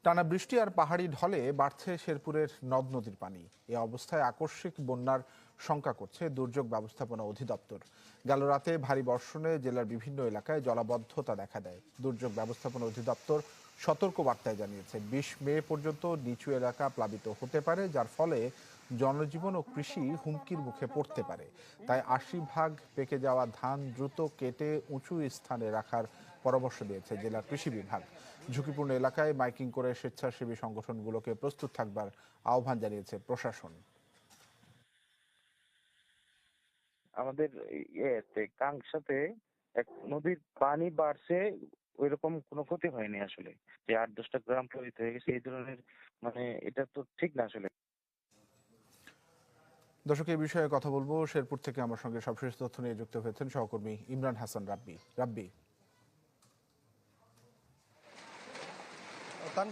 টানা বৃষ্টি আর পাহাড়ি ঢলে বাড়ছে শেরপুরের নদ নদীর পানি। এ অবস্থায় আকস্মিক বন্যার শঙ্কা করছে দুর্যোগ ব্যবস্থাপনা অধিদপ্তর। গেল রাতে ভারী বর্ষণে জেলার বিভিন্ন এলাকায় জলাবদ্ধতা দেখা দেয়। দুর্যোগ ব্যবস্থাপনা অধিদপ্তর সতর্ক বার্তায় জানিয়েছে ২০ মে পর্যন্ত নিচু এলাকা প্লাবিত হতে পারে, যার ফলে জনজীবন ও কৃষি হুমকির মুখে পড়তে পারে। তাই ৮০ ভাগ পেকে যাওয়া ধান দ্রুত কেটে উঁচু স্থানে রাখার পরামর্শ দিয়েছে জেলা কৃষি বিভাগ। ঝুঁকিপূর্ণ এলাকায় মাইকিং করে স্বেচ্ছাসেবী সংগঠনগুলোকে প্রস্তুত থাকবার আহ্বান জানিয়েছে প্রশাসন। আমাদের কাংসাতে এক নদীর পানি বাড়ছে, ওইরকম কোনো ক্ষতি হয়নি আসলে। যে ৮-১০টা গ্রাম প্লাবিত হয়ে গেছে এই ধরনের, মানে এটা তো ঠিক না আসলে। দর্শক, এই বিষয়ে কথা বলবো। শেরপুর থেকে আমার সঙ্গে সবশেষ তথ্য নিয়ে যুক্ত হয়েছেন সহকর্মী ইমরান হাসান রাব্বি।